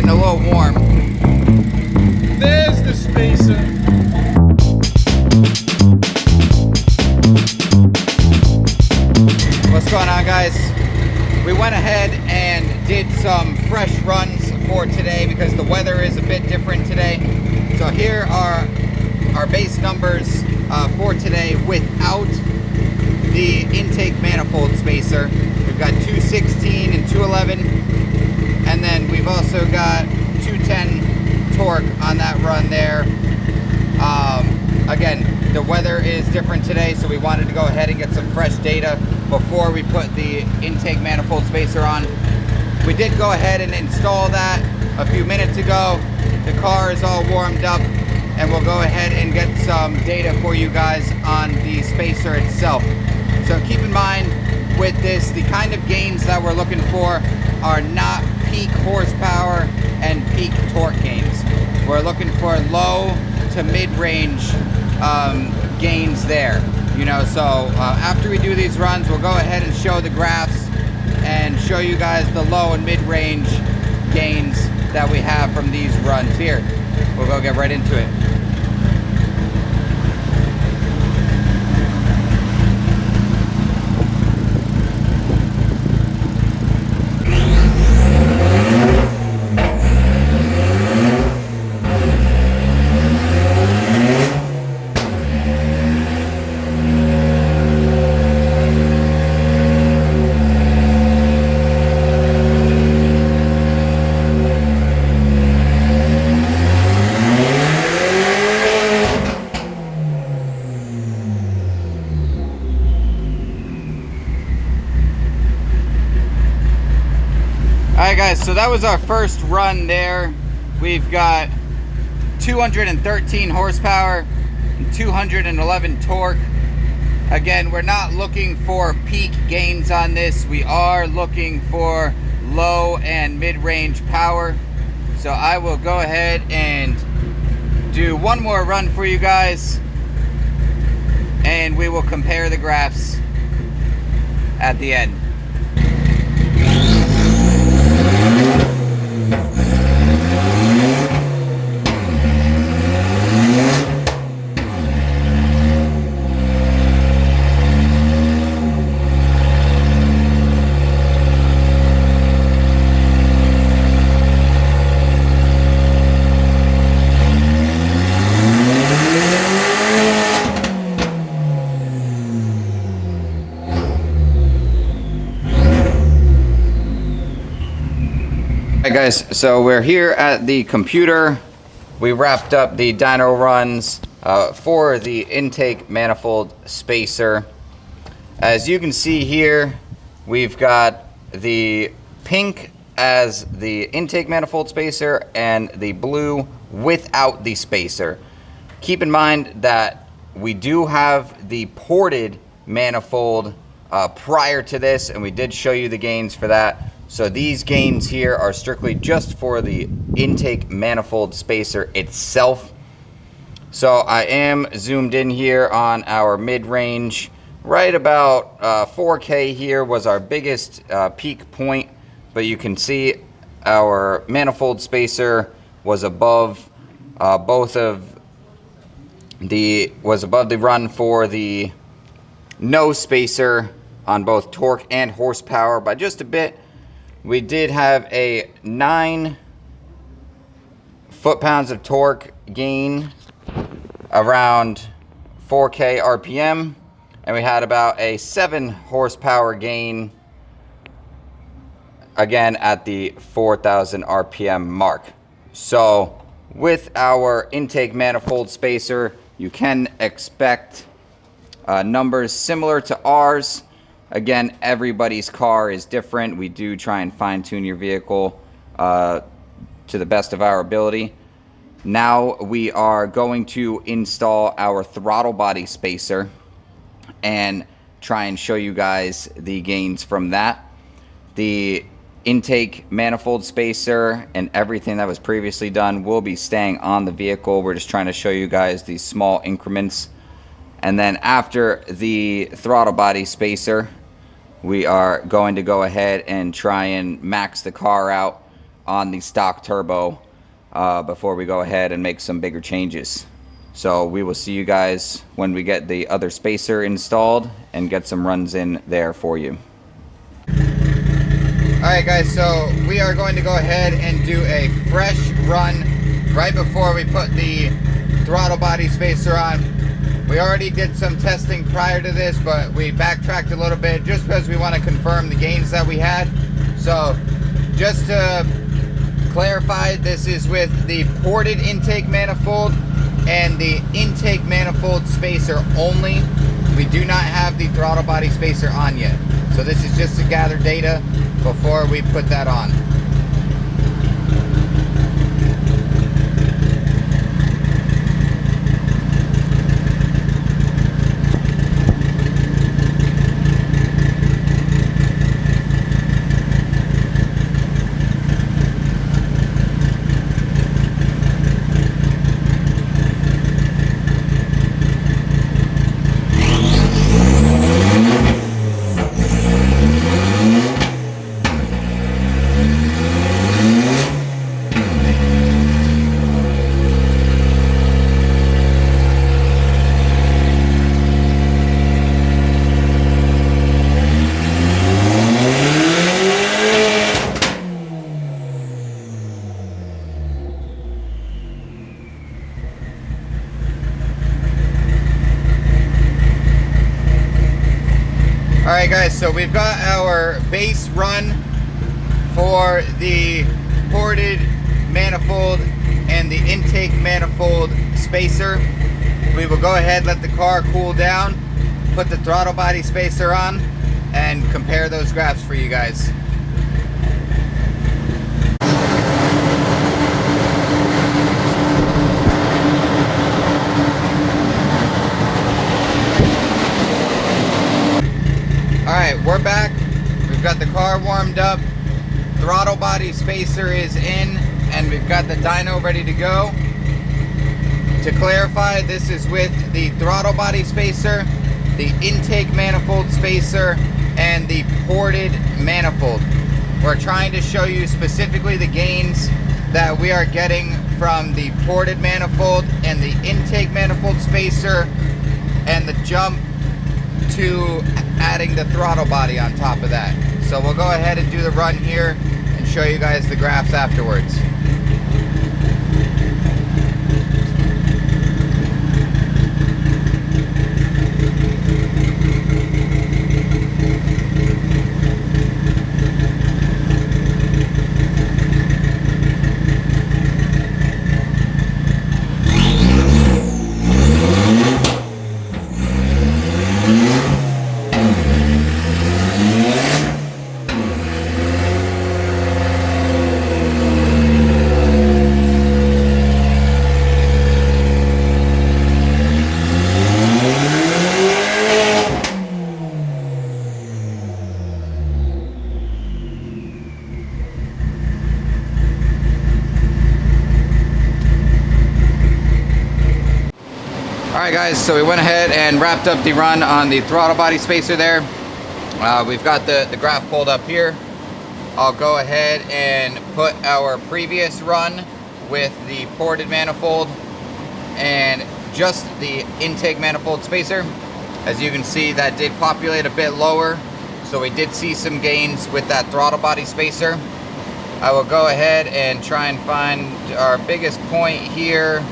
getting a little warm. There's the spacer. What's going on, guys? We went ahead and did some fresh runs for today because the weather is a bit different today. So here are our base numbers for today without the intake manifold spacer. We've got 216 and 211, and then we've also got 210 torque on that run there. Again, the weather is different today, so we wanted to go ahead and get some fresh data before we put the intake manifold spacer on. We did go ahead and install that a few minutes ago. The car is all warmed up, and we'll go ahead and get some data for you guys on the spacer itself. So keep in mind with this, the kind of gains that we're looking for are not peak horsepower and peak torque gains. We're looking for low to mid-range gains there. You know, so after we do these runs, we'll go ahead and show the graphs and show you guys the low and mid-range gains that we have from these runs here. We'll go get right into it. Alright guys, so that was our first run there. We've got 213 horsepower and 211 torque. Again, we're not looking for peak gains on this. We are looking for low and mid-range power. So I will go ahead and do one more run for you guys, and we will compare the graphs at the end. Alright guys, so we're here at the computer. We wrapped up the dyno runs for the intake manifold spacer. As you can see here, we've got the pink as the intake manifold spacer and the blue without the spacer. Keep in mind that we do have the ported manifold prior to this, and we did show you the gains for that. So these gains here are strictly just for the intake manifold spacer itself. So I am zoomed in here on our mid-range. Right about 4K here was our biggest peak point, but you can see our manifold spacer was above above the run for the no spacer on both torque and horsepower by just a bit. We did have a 9 foot-pounds of torque gain around 4K RPM, and we had about a 7 horsepower gain again at the 4,000 RPM mark. So with our intake manifold spacer, you can expect numbers similar to ours. Again, everybody's car is different. We do try and fine-tune your vehicle to the best of our ability. Now we are going to install our throttle body spacer and try and show you guys the gains from that. The intake manifold spacer and everything that was previously done will be staying on the vehicle. We're just trying to show you guys these small increments. And then after the throttle body spacer, we are going to go ahead and try and max the car out on the stock turbo before we go ahead and make some bigger changes. So we will see you guys when we get the other spacer installed and get some runs in there for you. Alright guys, so we are going to go ahead and do a fresh run right before we put the throttle body spacer on. We already did some testing prior to this, but we backtracked a little bit just because we want to confirm the gains that we had. So just to clarify, this is with the ported intake manifold and the intake manifold spacer only. We do not have the throttle body spacer on yet. So this is just to gather data before we put that on. Alright guys, so we've got our base run for the ported manifold and the intake manifold spacer. We will go ahead, let the car cool down, put the throttle body spacer on, and compare those graphs for you guys. Alright, we're back. We've got the car warmed up. Throttle body spacer is in, and we've got the dyno ready to go. To clarify, this is with the throttle body spacer, the intake manifold spacer, and the ported manifold. We're trying to show you specifically the gains that we are getting from the ported manifold and the intake manifold spacer, and the jump to adding the throttle body on top of that. So we'll go ahead and do the run here and show you guys the graphs afterwards. Alright guys, so we went ahead and wrapped up the run on the throttle body spacer there. We've got the graph pulled up here. I'll go ahead and put our previous run with the ported manifold and just the intake manifold spacer. As you can see, that did populate a bit lower, so we did see some gains with that throttle body spacer. I will go ahead and try and find our biggest point here.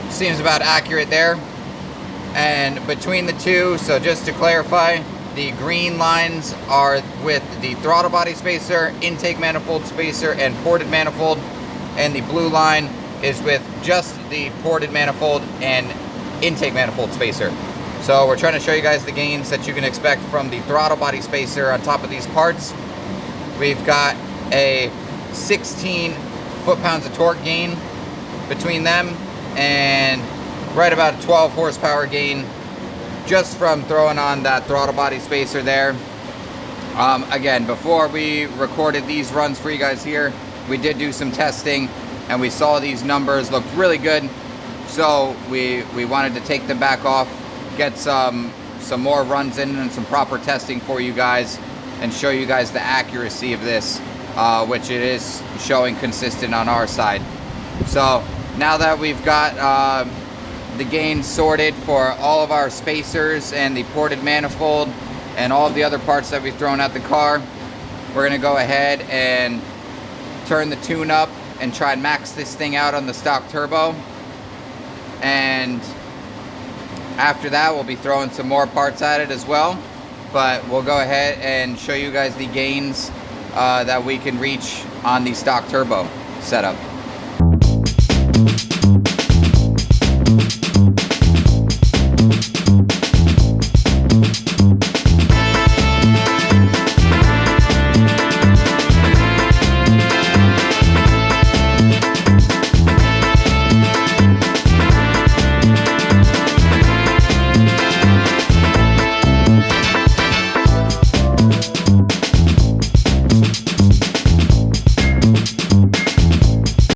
Seems about accurate there. And between the two, so just to clarify, the green lines are with the throttle body spacer, intake manifold spacer, and ported manifold, and the blue line is with just the ported manifold and intake manifold spacer. So we're trying to show you guys the gains that you can expect from the throttle body spacer on top of these parts. We've got a 16 foot-pounds of torque gain between them, and right about a 12 horsepower gain just from throwing on that throttle body spacer there. Again, before we recorded these runs for you guys here, we did do some testing and we saw these numbers looked really good, so we wanted to take them back off, get some more runs in and some proper testing for you guys, and show you guys the accuracy of this which it is showing consistent on our side. So now that we've got the gain sorted for all of our spacers and the ported manifold and all of the other parts that we've thrown at the car, we're gonna go ahead and turn the tune up and try and max this thing out on the stock turbo. And after that, we'll be throwing some more parts at it as well. But we'll go ahead and show you guys the gains that we can reach on the stock turbo setup.